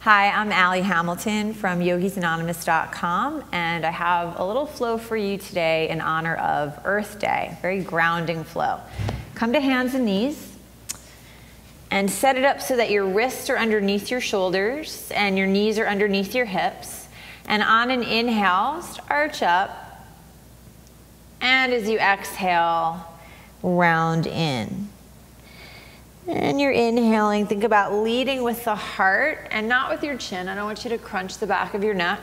Hi, I'm Allie Hamilton from yogisanonymous.com, and I have a little flow for you today in honor of Earth Day, very grounding flow. Come to hands and knees and set it up so that your wrists are underneath your shoulders and your knees are underneath your hips. And on an inhale, arch up, and as you exhale, round in. And you're inhaling, think about leading with the heart and not with your chin. I don't want you to crunch the back of your neck.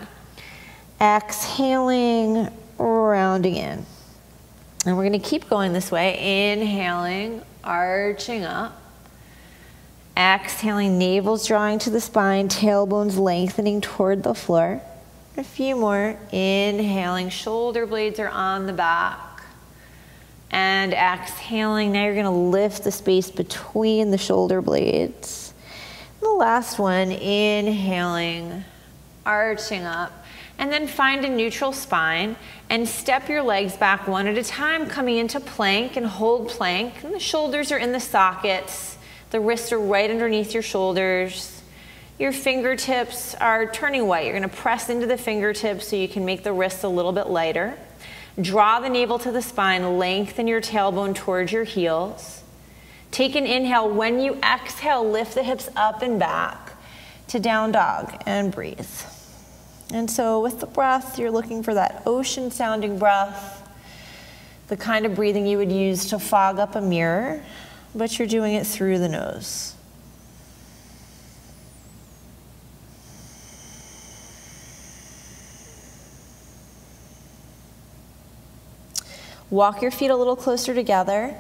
Exhaling, rounding in. And we're going to keep going this way. Inhaling, arching up. Exhaling, navel's drawing to the spine, tailbones lengthening toward the floor. A few more. Inhaling, shoulder blades are on the back. And exhaling, now you're going to lift the space between the shoulder blades. The last one, inhaling, arching up. And then find a neutral spine and step your legs back one at a time, coming into plank and hold plank. And the shoulders are in the sockets. The wrists are right underneath your shoulders. Your fingertips are turning white. You're going to press into the fingertips so you can make the wrists a little bit lighter. Draw the navel to the spine, lengthen your tailbone towards your heels. Take an inhale. When you exhale, lift the hips up and back to down dog and breathe. And so with the breath, you're looking for that ocean sounding breath, the kind of breathing you would use to fog up a mirror, but you're doing it through the nose. Walk your feet a little closer together.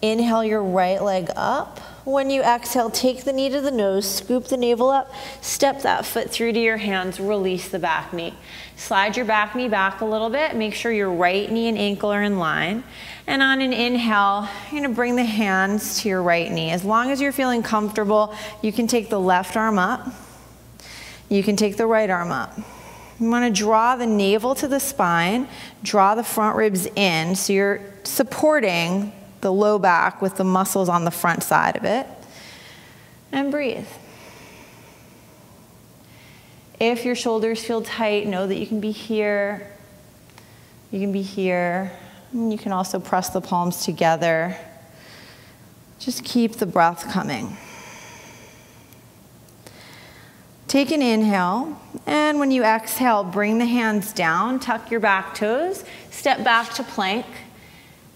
Inhale your right leg up. When you exhale, take the knee to the nose, scoop the navel up, step that foot through to your hands, release the back knee. Slide your back knee back a little bit. Make sure your right knee and ankle are in line. And on an inhale, you're going to bring the hands to your right knee. As long as you're feeling comfortable, you can take the left arm up. You can take the right arm up. You want to draw the navel to the spine, draw the front ribs in, so you're supporting the low back with the muscles on the front side of it. And breathe. If your shoulders feel tight, know that you can be here. You can be here. And you can also press the palms together. Just keep the breath coming. Take an inhale, and when you exhale, bring the hands down, tuck your back toes, step back to plank,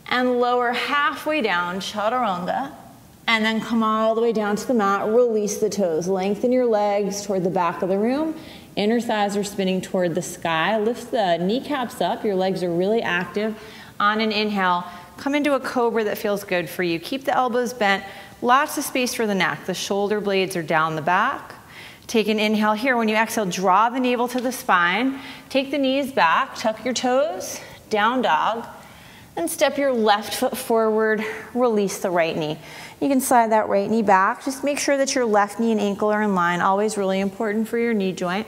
and lower halfway down, chaturanga, and then come all the way down to the mat, release the toes, lengthen your legs toward the back of the room, inner thighs are spinning toward the sky, lift the kneecaps up, your legs are really active. On an inhale, come into a cobra that feels good for you. Keep the elbows bent, lots of space for the neck, the shoulder blades are down the back. Take an inhale here. When you exhale, draw the navel to the spine. Take the knees back, tuck your toes, down dog, and step your left foot forward, release the right knee. You can slide that right knee back. Just make sure that your left knee and ankle are in line, always really important for your knee joint.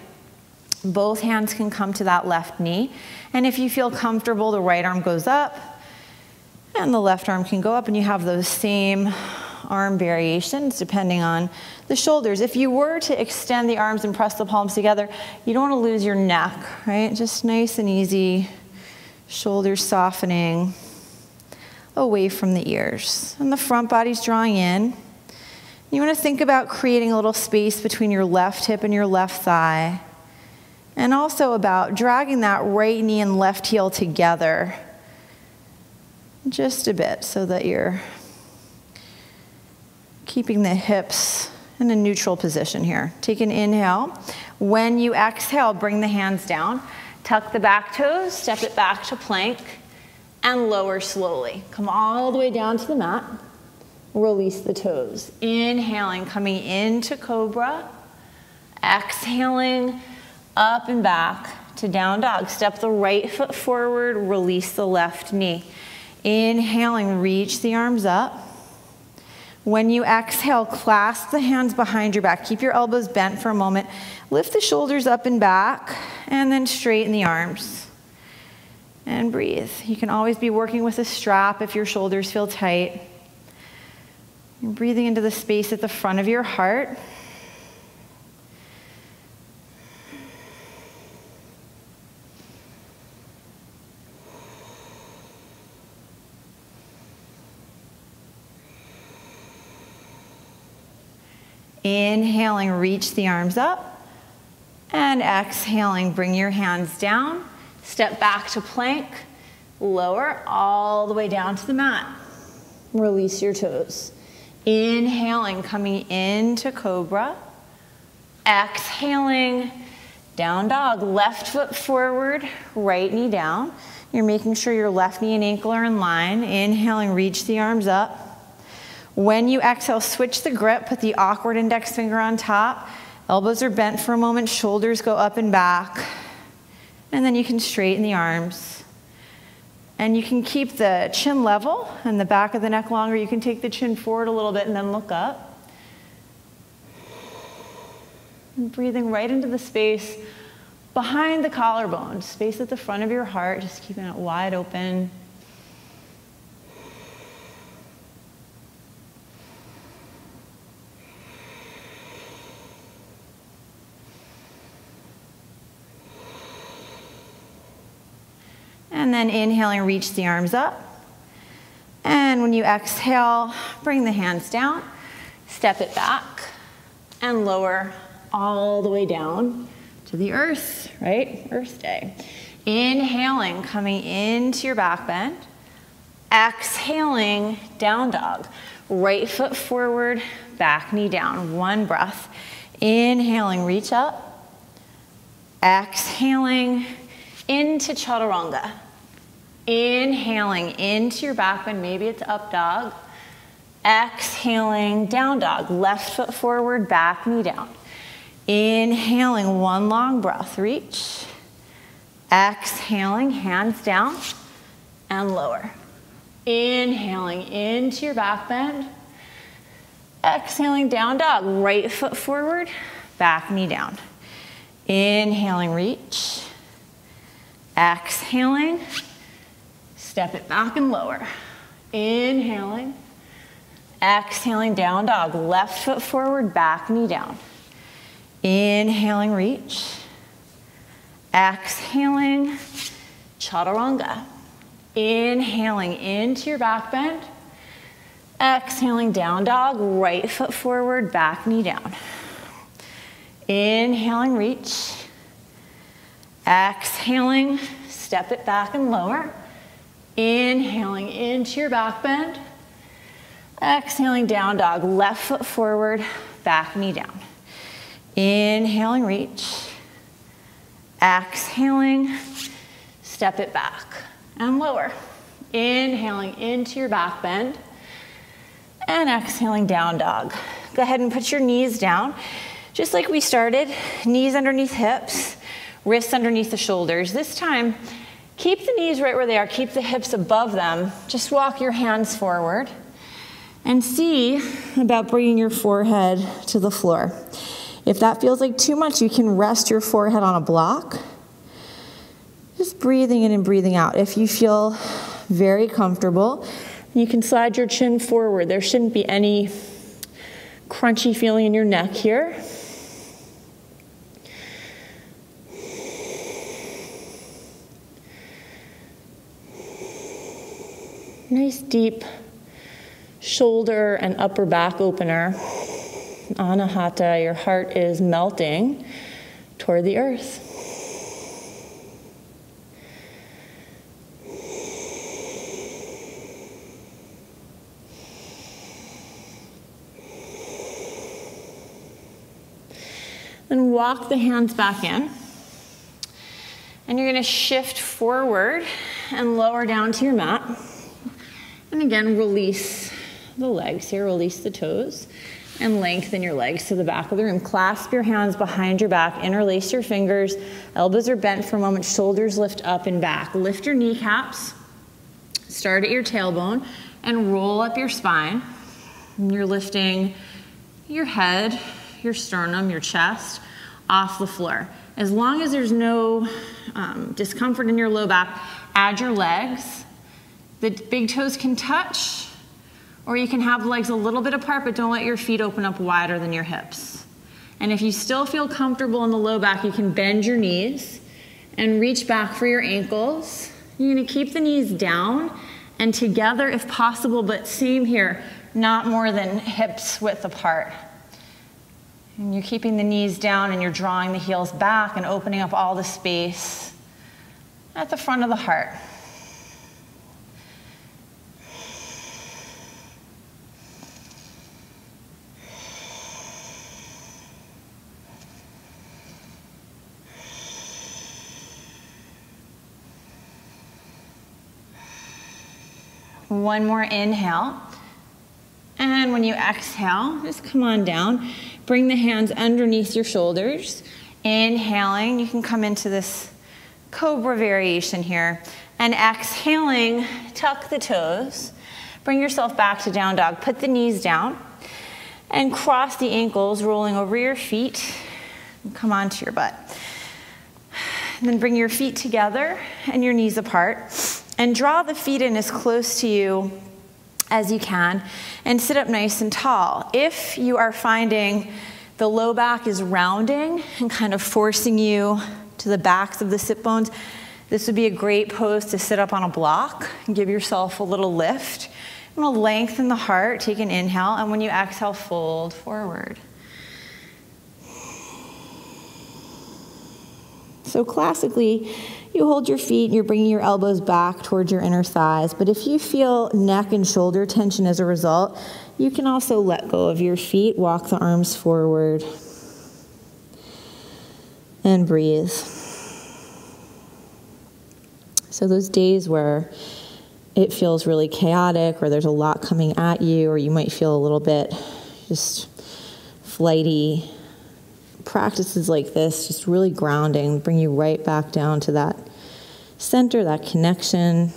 Both hands can come to that left knee. And if you feel comfortable, the right arm goes up, and the left arm can go up, and you have those same arm variations depending on the shoulders. If you were to extend the arms and press the palms together, you don't want to lose your neck, right? Just nice and easy, shoulders softening away from the ears. And the front body's drawing in. You want to think about creating a little space between your left hip and your left thigh. And also about dragging that right knee and left heel together just a bit so that you're keeping the hips in a neutral position here. Take an inhale. When you exhale, bring the hands down. Tuck the back toes, step it back to plank, and lower slowly. Come all the way down to the mat. Release the toes. Inhaling, coming into cobra. Exhaling, up and back to down dog. Step the right foot forward, release the left knee. Inhaling, reach the arms up. When you exhale, clasp the hands behind your back. Keep your elbows bent for a moment. Lift the shoulders up and back, and then straighten the arms. And breathe. You can always be working with a strap if your shoulders feel tight. You're breathing into the space at the front of your heart. Inhaling, reach the arms up. And exhaling, bring your hands down. Step back to plank. Lower all the way down to the mat. Release your toes. Inhaling, coming into Cobra. Exhaling, down dog. Left foot forward, right knee down. You're making sure your left knee and ankle are in line. Inhaling, reach the arms up. When you exhale, switch the grip. Put the awkward index finger on top. Elbows are bent for a moment. Shoulders go up and back. And then you can straighten the arms. And you can keep the chin level and the back of the neck longer. You can take the chin forward a little bit and then look up. And breathing right into the space behind the collarbone, space at the front of your heart, just keeping it wide open. And then inhaling, reach the arms up. And when you exhale, bring the hands down, step it back, and lower all the way down to the earth, right? Earth day. Inhaling, coming into your back bend. Exhaling, down dog. Right foot forward, back knee down. One breath. Inhaling, reach up. Exhaling, into chaturanga. Inhaling into your back bend, maybe it's up dog. Exhaling, down dog. Left foot forward, back knee down. Inhaling, one long breath, reach. Exhaling, hands down and lower. Inhaling into your back bend. Exhaling, down dog. Right foot forward, back knee down. Inhaling, reach. Exhaling, step it back and lower. Inhaling, exhaling, down dog. Left foot forward, back knee down. Inhaling, reach. Exhaling, chaturanga. Inhaling into your back bend. Exhaling, down dog. Right foot forward, back knee down. Inhaling, reach. Exhaling, step it back and lower. Inhaling into your back bend. Exhaling, down dog. Left foot forward, back knee down. Inhaling, reach. Exhaling, step it back and lower. Inhaling into your back bend. And exhaling, down dog. Go ahead and put your knees down. Just like we started, knees underneath hips, wrists underneath the shoulders. This time, keep the knees right where they are. Keep the hips above them. Just walk your hands forward. And see about bringing your forehead to the floor. If that feels like too much, you can rest your forehead on a block. Just breathing in and breathing out. If you feel very comfortable, you can slide your chin forward. There shouldn't be any crunchy feeling in your neck here. Nice deep shoulder and upper back opener. Anahata, your heart is melting toward the earth. Then walk the hands back in. And you're going to shift forward and lower down to your mat. And again, release the legs here, release the toes, and lengthen your legs to the back of the room. Clasp your hands behind your back, interlace your fingers, elbows are bent for a moment, shoulders lift up and back. Lift your kneecaps, start at your tailbone, and roll up your spine. And you're lifting your head, your sternum, your chest off the floor. As long as there's no discomfort in your low back, add your legs. The big toes can touch, or you can have the legs a little bit apart, but don't let your feet open up wider than your hips. And if you still feel comfortable in the low back, you can bend your knees and reach back for your ankles. You're gonna keep the knees down and together if possible, but same here, not more than hips width apart. And you're keeping the knees down and you're drawing the heels back and opening up all the space at the front of the heart. One more inhale. And when you exhale, just come on down. Bring the hands underneath your shoulders. Inhaling, you can come into this Cobra Variation here. And exhaling, tuck the toes. Bring yourself back to down dog. Put the knees down. And cross the ankles, rolling over your feet. And come onto your butt. And then bring your feet together and your knees apart. And draw the feet in as close to you as you can. And sit up nice and tall. If you are finding the low back is rounding and kind of forcing you to the backs of the sit bones, this would be a great pose to sit up on a block and give yourself a little lift. I'm going to lengthen the heart, take an inhale, and when you exhale, fold forward. So classically, you hold your feet and you're bringing your elbows back towards your inner thighs. But if you feel neck and shoulder tension as a result, you can also let go of your feet, walk the arms forward, and breathe. So those days where it feels really chaotic or there's a lot coming at you or you might feel a little bit just flighty, practices like this, just really grounding, bring you right back down to that center, that connection.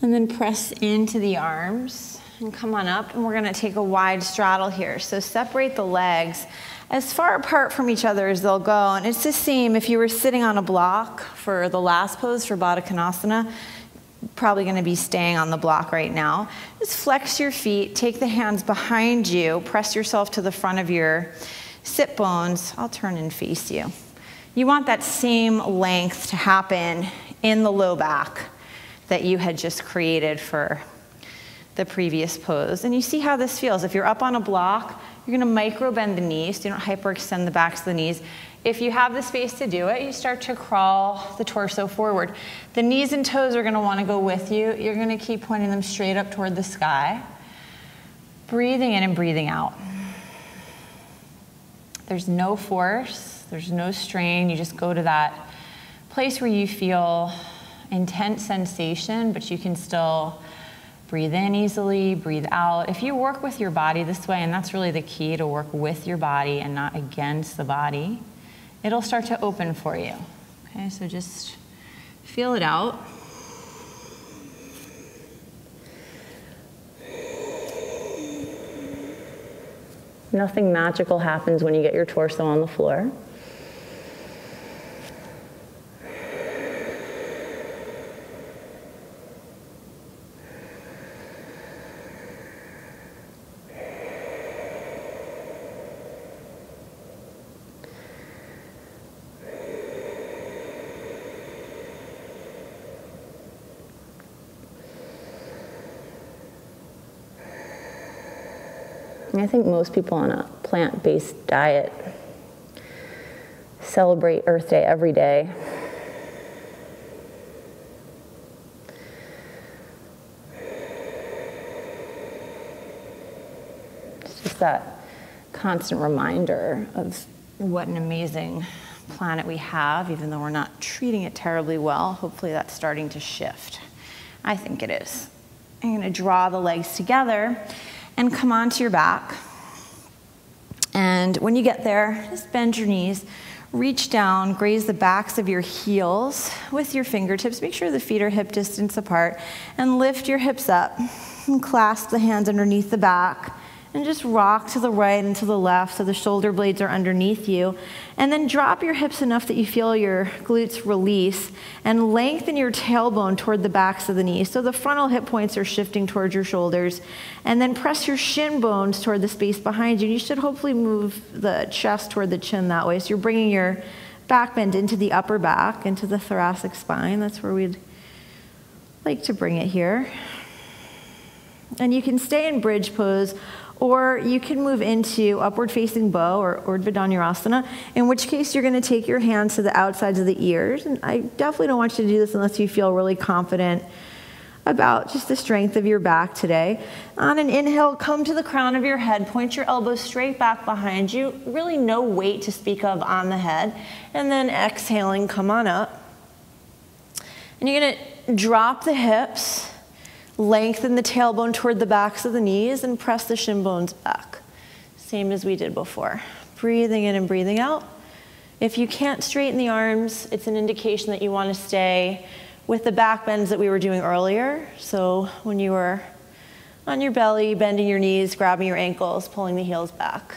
And then press into the arms and come on up, and we're going to take a wide straddle here. So separate the legs as far apart from each other as they'll go. And it's the same if you were sitting on a block for the last pose for Baddha Konasana, probably going to be staying on the block right now. Just flex your feet, take the hands behind you, press yourself to the front of your sit bones. I'll turn and face you. You want that same length to happen in the low back that you had just created for the previous pose. And you see how this feels. If you're up on a block, you're gonna micro bend the knees, so you don't hyperextend the backs of the knees. If you have the space to do it, you start to crawl the torso forward. The knees and toes are gonna wanna go with you. You're gonna keep pointing them straight up toward the sky. Breathing in and breathing out. There's no force, there's no strain. You just go to that place where you feel intense sensation, but you can still breathe in easily, breathe out. If you work with your body this way, and that's really the key, to work with your body and not against the body, it'll start to open for you. Okay, so just feel it out. Nothing magical happens when you get your torso on the floor. I think most people on a plant-based diet celebrate Earth Day every day. It's just that constant reminder of what an amazing planet we have, even though we're not treating it terribly well. Hopefully that's starting to shift. I think it is. I'm going to draw the legs together and come onto your back. And when you get there, just bend your knees, reach down, graze the backs of your heels with your fingertips. Make sure the feet are hip distance apart, and lift your hips up. and clasp the hands underneath the back. And just rock to the right and to the left so the shoulder blades are underneath you. And then drop your hips enough that you feel your glutes release and lengthen your tailbone toward the backs of the knees. So the frontal hip points are shifting towards your shoulders. And then press your shin bones toward the space behind you. You should hopefully move the chest toward the chin that way. So you're bringing your back bend into the upper back, into the thoracic spine. That's where we'd like to bring it here. And you can stay in bridge pose, or you can move into upward facing bow or Urdhva Dhanurasana, in which case you're going to take your hands to the outsides of the ears. And I definitely don't want you to do this unless you feel really confident about just the strength of your back today. On an inhale, come to the crown of your head, point your elbows straight back behind you, really no weight to speak of on the head. And then exhaling, come on up. And you're going to drop the hips, lengthen the tailbone toward the backs of the knees, and press the shin bones back. Same as we did before. Breathing in and breathing out. If you can't straighten the arms, it's an indication that you want to stay with the back bends that we were doing earlier. So when you were on your belly, bending your knees, grabbing your ankles, pulling the heels back.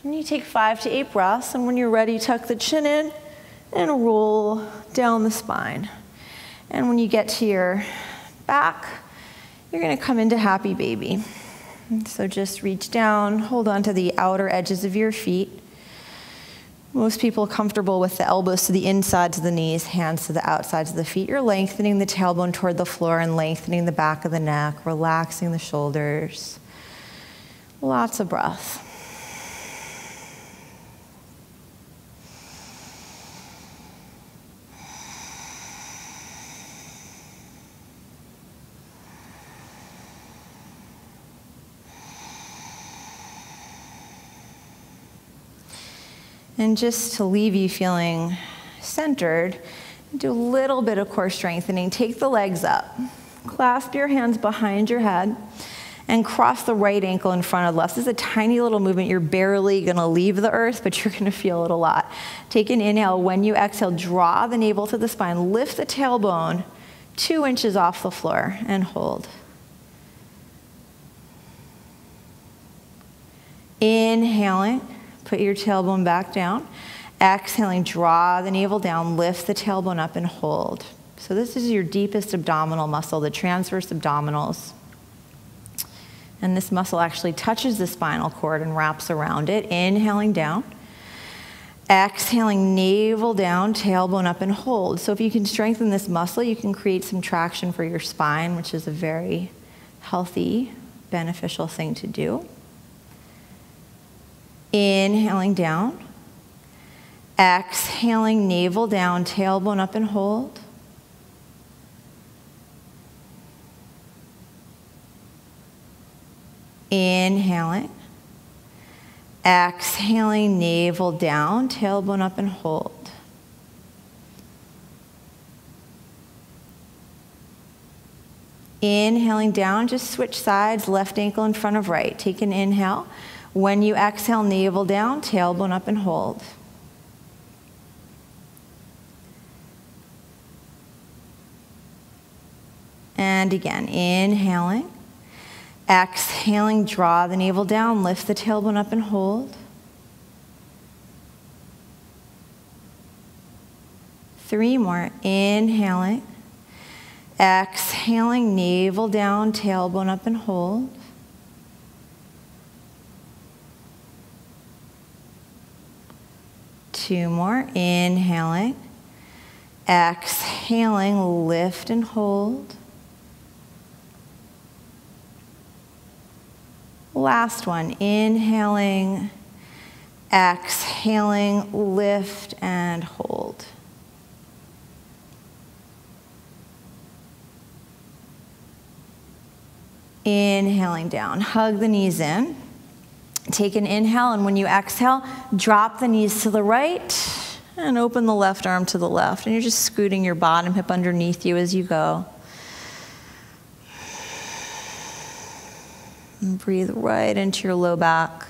And you take 5 to 8 breaths, and when you're ready, tuck the chin in and roll down the spine. And when you get to your back, you're going to come into happy baby. And so just reach down, hold on to the outer edges of your feet. Most people are comfortable with the elbows to the insides of the knees, hands to the outsides of the feet. You're lengthening the tailbone toward the floor and lengthening the back of the neck, relaxing the shoulders. Lots of breath. And just to leave you feeling centered, do a little bit of core strengthening. Take the legs up. Clasp your hands behind your head and cross the right ankle in front of the left. This is a tiny little movement. You're barely going to leave the earth, but you're going to feel it a lot. Take an inhale. When you exhale, draw the navel to the spine. Lift the tailbone 2 inches off the floor and hold. Inhaling. Put your tailbone back down. Exhaling, draw the navel down, lift the tailbone up and hold. So this is your deepest abdominal muscle, the transverse abdominals. And this muscle actually touches the spinal cord and wraps around it. Inhaling down. Exhaling, navel down, tailbone up and hold. So if you can strengthen this muscle, you can create some traction for your spine, which is a very healthy, beneficial thing to do. Inhaling down, exhaling, navel down, tailbone up and hold. Inhaling, exhaling, navel down, tailbone up and hold. Inhaling down, just switch sides, left ankle in front of right. Take an inhale. When you exhale, navel down, tailbone up and hold. And again, inhaling. Exhaling, draw the navel down, lift the tailbone up and hold. 3 more. Inhaling. Exhaling, navel down, tailbone up and hold. Two more. Inhaling. Exhaling, lift and hold. Last one. Inhaling. Exhaling, lift and hold. Inhaling down. Hug the knees in. Take an inhale, and when you exhale, drop the knees to the right and open the left arm to the left. And you're just scooting your bottom hip underneath you as you go. And breathe right into your low back.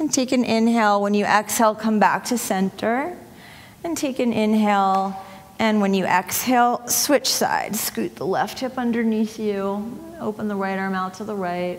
And take an inhale. When you exhale, come back to center. And take an inhale. And when you exhale, switch sides. Scoot the left hip underneath you. Open the right arm out to the right.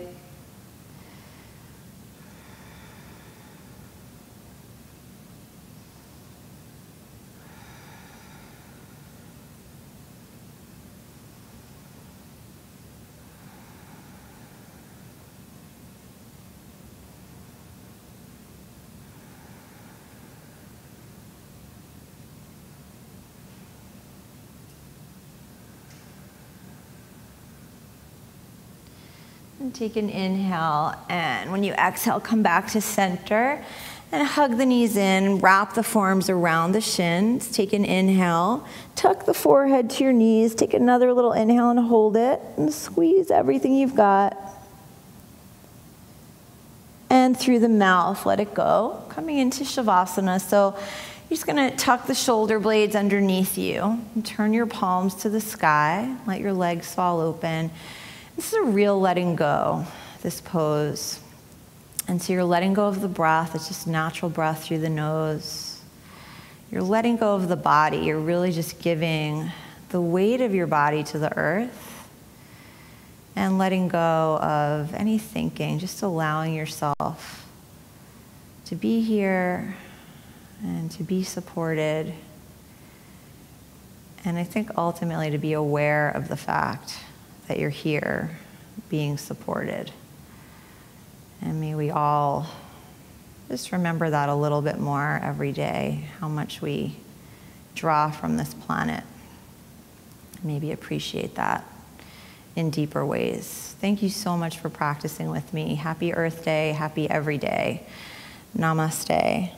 And take an inhale, and when you exhale, come back to center and hug the knees in, wrap the forearms around the shins. Take an inhale, tuck the forehead to your knees, take another little inhale and hold it, and squeeze everything you've got. And through the mouth, let it go, coming into Shavasana. So you're just gonna tuck the shoulder blades underneath you, and turn your palms to the sky, let your legs fall open. This is a real letting go, this pose. And so you're letting go of the breath. It's just natural breath through the nose. You're letting go of the body. You're really just giving the weight of your body to the earth and letting go of any thinking, just allowing yourself to be here and to be supported. And I think ultimately to be aware of the fact that you're here being supported. And may we all just remember that a little bit more every day, how much we draw from this planet. Maybe appreciate that in deeper ways. Thank you so much for practicing with me. Happy Earth Day, happy every day. Namaste.